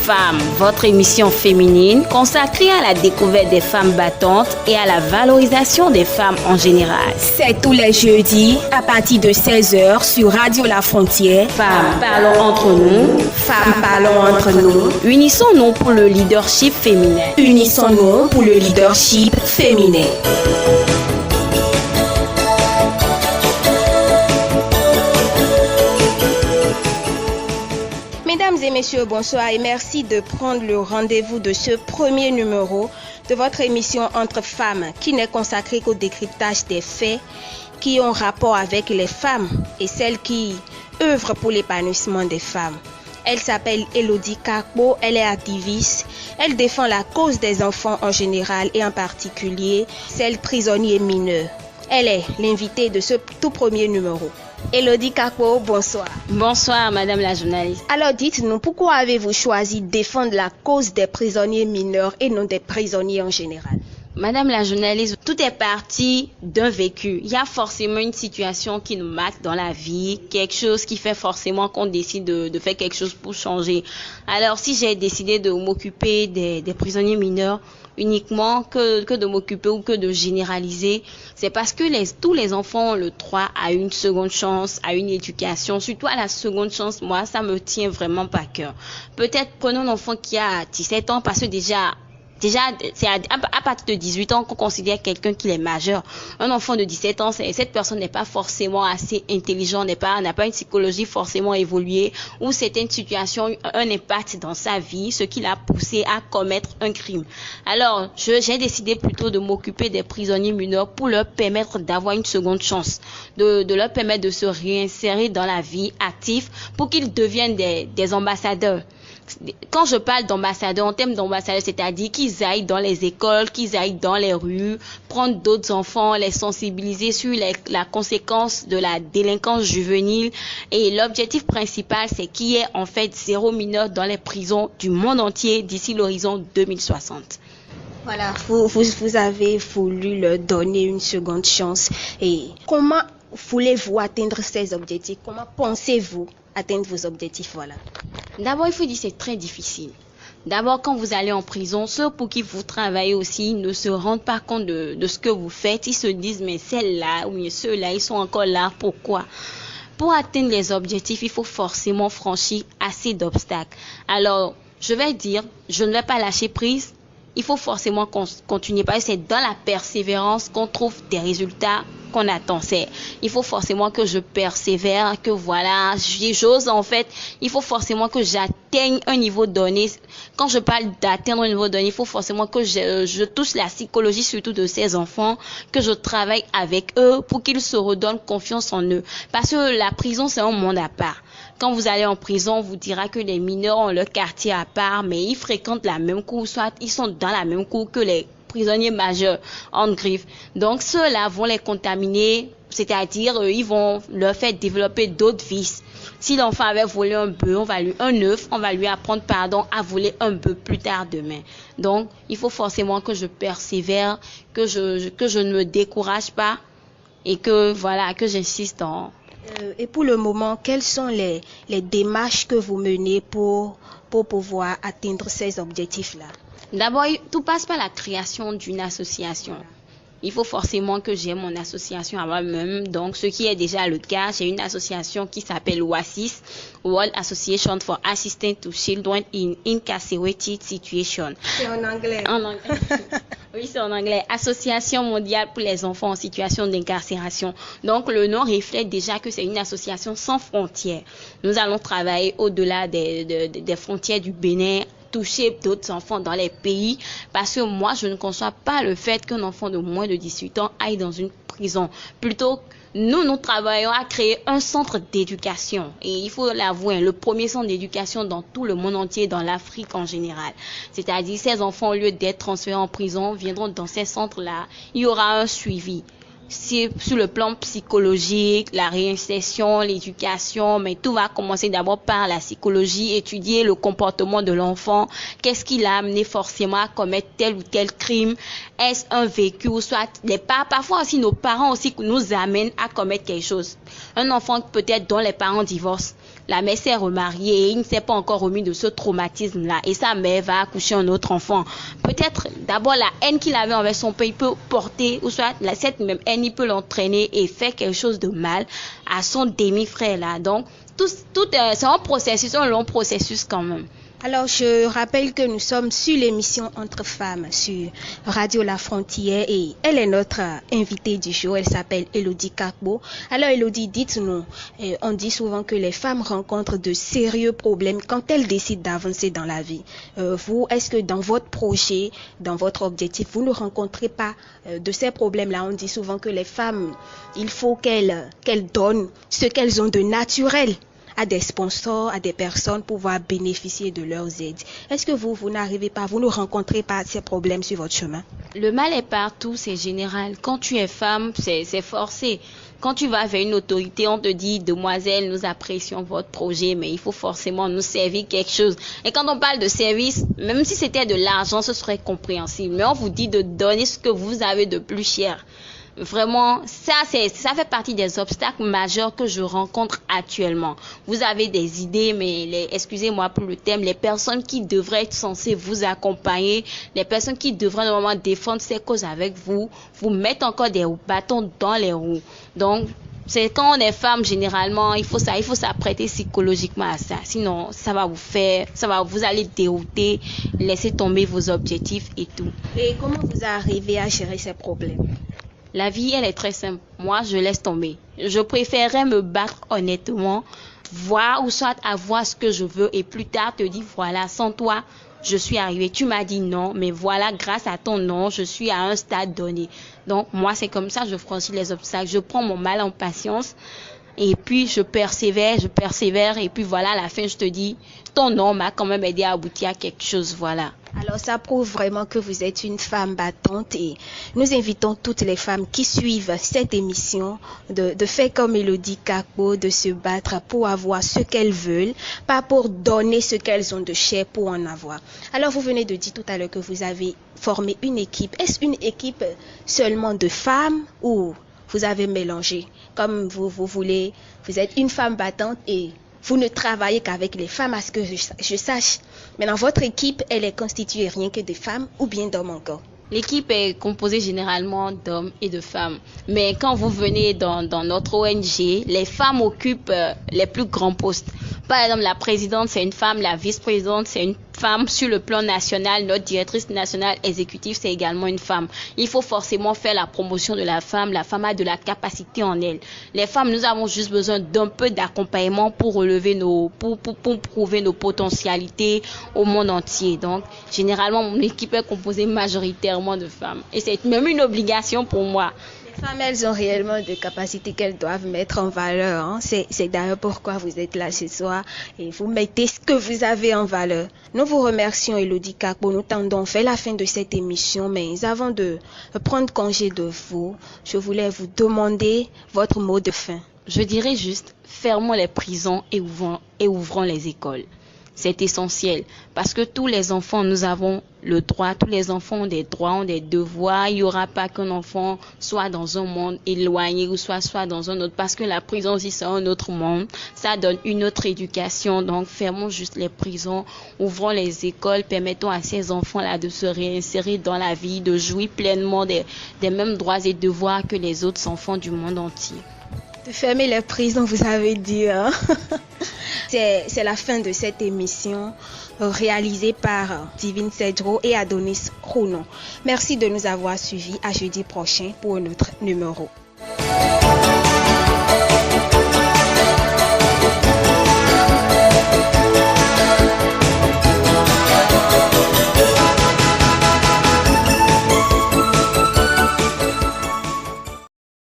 Femmes, votre émission féminine consacrée à la découverte des femmes battantes et à la valorisation des femmes en général. C'est tous les jeudis à partir de 16h sur Radio La Frontière. Femmes, parlons entre nous. Femmes, parlons entre nous. Unissons-nous pour le leadership féminin. Unissons-nous pour le leadership féminin. Mesdames et messieurs, bonsoir et merci de prendre le rendez-vous de ce premier numéro de votre émission Entre femmes qui n'est consacrée qu'au décryptage des faits qui ont rapport avec les femmes et celles qui œuvrent pour l'épanouissement des femmes. Elle s'appelle Elodie Kakpo, elle est activiste, elle défend la cause des enfants en général et en particulier celles prisonniers mineurs. Elle est l'invitée de ce tout premier numéro. Elodie Kakpo, bonsoir. Bonsoir, madame la journaliste. Alors dites-nous, pourquoi avez-vous choisi de défendre la cause des prisonniers mineurs et non des prisonniers en général? Madame la journaliste, tout est parti d'un vécu. Il y a forcément une situation qui nous marque dans la vie, quelque chose qui fait forcément qu'on décide de faire quelque chose pour changer. Alors si j'ai décidé de m'occuper des prisonniers mineurs, uniquement que de m'occuper ou que de généraliser, c'est parce que tous les enfants ont le droit à une seconde chance, à une éducation, surtout à la seconde chance. Moi, ça me tient vraiment pas à cœur. Peut-être prenons un enfant qui a 17 ans parce que déjà c'est à partir de 18 ans qu'on considère quelqu'un qui est majeur. Un enfant de 17 ans, cette personne n'est pas forcément assez intelligent, n'a pas une psychologie forcément évoluée, ou certaines situations ont un impact dans sa vie, ce qui l'a poussé à commettre un crime. Alors, j'ai décidé plutôt de m'occuper des prisonniers mineurs pour leur permettre d'avoir une seconde chance, de leur permettre de se réinsérer dans la vie active pour qu'ils deviennent des ambassadeurs. Quand je parle d'ambassadeurs, en termes d'ambassadeurs, c'est-à-dire qu'ils aillent dans les écoles, qu'ils aillent dans les rues, prendre d'autres enfants, les sensibiliser sur la conséquence de la délinquance juvénile. Et l'objectif principal, c'est qu'il y ait en fait 0 mineur dans les prisons du monde entier d'ici l'horizon 2060. Voilà, vous avez voulu leur donner une seconde chance. Et comment voulez-vous atteindre ces objectifs? Comment pensez-vous atteindre vos objectifs? Voilà. D'abord, il faut dire que c'est très difficile. D'abord, quand vous allez en prison, ceux pour qui vous travaillez aussi ne se rendent pas compte de ce que vous faites. Ils se disent, mais celle-là ou ceux-là, ils sont encore là. Pourquoi? Pour atteindre les objectifs, il faut forcément franchir assez d'obstacles. Alors, je vais dire, je ne vais pas lâcher prise. Il faut forcément continuer parce que c'est dans la persévérance qu'on trouve des résultats qu'on attend. Il faut forcément que je persévère, que voilà, j'ose en fait. Il faut forcément que j'atteigne un niveau donné. Quand je parle d'atteindre un niveau donné, il faut forcément que je touche la psychologie surtout de ces enfants, que je travaille avec eux pour qu'ils se redonnent confiance en eux. Parce que la prison, c'est un monde à part. Quand vous allez en prison, on vous dira que les mineurs ont leur quartier à part, mais ils fréquentent la même cour, soit ils sont dans la même cour que les prisonniers majeurs en griffe. Donc ceux-là vont les contaminer, c'est-à-dire ils vont leur faire développer d'autres vices. Si l'enfant avait volé un bœuf, un œuf, on va lui apprendre à voler un bœuf plus tard demain. Donc il faut forcément que je persévère, que je ne me décourage pas et que j'insiste en... Et pour le moment, quelles sont les démarches que vous menez pour pouvoir atteindre ces objectifs-là? D'abord, tout passe par la création d'une association. Il faut forcément que j'ai mon association à moi-même. Donc, ce qui est déjà le cas, j'ai une association qui s'appelle WASIS, World Association for Assistance to Children in Incarcerated Situations. C'est en anglais. En anglais. Oui, c'est en anglais. Association mondiale pour les enfants en situation d'incarcération. Donc, le nom reflète déjà que c'est une association sans frontières. Nous allons travailler au-delà des frontières du Bénin, toucher d'autres enfants dans les pays, parce que moi, je ne conçois pas le fait qu'un enfant de moins de 18 ans aille dans une prison. Plutôt, nous travaillons à créer un centre d'éducation. Et il faut l'avouer, le premier centre d'éducation dans tout le monde entier, dans l'Afrique en général. C'est-à-dire, ces enfants, au lieu d'être transférés en prison, viendront dans ces centres-là. Il y aura un suivi. sur le plan psychologique, la réinsertion, l'éducation, mais tout va commencer d'abord par la psychologie, étudier le comportement de l'enfant, qu'est-ce qui l'a amené forcément à commettre tel ou tel crime, est-ce un vécu ou soit parfois aussi nos parents aussi nous amènent à commettre quelque chose. Un enfant peut-être dont les parents divorcent, la mère s'est remariée et il ne s'est pas encore remis de ce traumatisme-là et sa mère va accoucher un autre enfant. Peut-être d'abord la haine qu'il avait envers son père, il peut porter, ou soit cette même haine, il peut l'entraîner et faire quelque chose de mal à son demi-frère-là. Donc, c'est un long processus quand même. Alors, je rappelle que nous sommes sur l'émission Entre femmes sur Radio La Frontière et elle est notre invitée du jour. Elle s'appelle Elodie Kakbo. Alors, Elodie, dites-nous, on dit souvent que les femmes rencontrent de sérieux problèmes quand elles décident d'avancer dans la vie. Vous, est-ce que dans votre projet, dans votre objectif, vous ne rencontrez pas de ces problèmes-là? On dit souvent que les femmes, il faut qu'elles donnent ce qu'elles ont de naturel à des sponsors, à des personnes pour pouvoir bénéficier de leurs aides. Est-ce que vous n'arrivez pas, vous ne rencontrez pas ces problèmes sur votre chemin? Le mal est partout, c'est général. Quand tu es femme, c'est forcé. Quand tu vas vers une autorité, on te dit, demoiselle, nous apprécions votre projet, mais il faut forcément nous servir quelque chose. Et quand on parle de service, même si c'était de l'argent, ce serait compréhensible. Mais on vous dit de donner ce que vous avez de plus cher. Vraiment, ça fait partie des obstacles majeurs que je rencontre actuellement. Vous avez des idées, mais excusez-moi pour le terme, les personnes qui devraient être censées vous accompagner, les personnes qui devraient normalement défendre ces causes avec vous, vous mettent encore des bâtons dans les roues. Donc, c'est quand on est femme, généralement, il faut s'apprêter psychologiquement à ça. Sinon, vous allez dérouter, laisser tomber vos objectifs et tout. Et comment vous arrivez à gérer ces problèmes? La vie, elle est très simple. Moi, je laisse tomber. Je préférerais me battre honnêtement, voir ou soit avoir ce que je veux et plus tard te dire, voilà, sans toi, je suis arrivée. Tu m'as dit non, mais voilà, grâce à ton non, je suis à un stade donné. Donc, moi, c'est comme ça, je franchis les obstacles. Je prends mon mal en patience et puis je persévère et puis voilà, à la fin, je te dis, ton non m'a quand même aidé à aboutir à quelque chose, voilà. Alors ça prouve vraiment que vous êtes une femme battante et nous invitons toutes les femmes qui suivent cette émission de faire comme Elodie Kakbo, de se battre pour avoir ce qu'elles veulent, pas pour donner ce qu'elles ont de cher pour en avoir. Alors vous venez de dire tout à l'heure que vous avez formé une équipe. Est-ce une équipe seulement de femmes ou vous avez mélangé? Comme vous voulez, vous êtes une femme battante et vous ne travaillez qu'avec les femmes, à ce que je sache. Mais dans votre équipe, elle est constituée rien que de femmes ou bien d'hommes encore? L'équipe est composée généralement d'hommes et de femmes. Mais quand vous venez dans notre ONG, les femmes occupent les plus grands postes. Par exemple, la présidente, c'est une femme, la vice-présidente, c'est une femme. Sur le plan national, notre directrice nationale exécutive, c'est également une femme. Il faut forcément faire la promotion de la femme. La femme a de la capacité en elle. Les femmes, nous avons juste besoin d'un peu d'accompagnement pour relever pour prouver nos potentialités au monde entier. Donc, généralement, mon équipe est composée majoritairement de femmes. Et c'est même une obligation pour moi. Les femmes, elles ont réellement des capacités qu'elles doivent mettre en valeur. Hein. C'est d'ailleurs pourquoi vous êtes là ce soir et vous mettez ce que vous avez en valeur. Nous vous remercions, Elodie Kakbo. Nous tendons vers la fin de cette émission, mais avant de prendre congé de vous, je voulais vous demander votre mot de fin. Je dirais juste, fermons les prisons et ouvrons les écoles. C'est essentiel parce que tous les enfants, nous avons le droit, tous les enfants ont des droits, ont des devoirs. Il n'y aura pas qu'un enfant soit dans un monde éloigné ou soit dans un autre parce que la prison aussi c'est un autre monde. Ça donne une autre éducation. Donc fermons juste les prisons, ouvrons les écoles, permettons à ces enfants-là de se réinsérer dans la vie, de jouir pleinement des mêmes droits et devoirs que les autres enfants du monde entier. De fermer les prisons, vous avez dit. Hein? C'est la fin de cette émission réalisée par Divine Cedro et Adonis Rounon. Merci de nous avoir suivis. À jeudi prochain pour un autre numéro.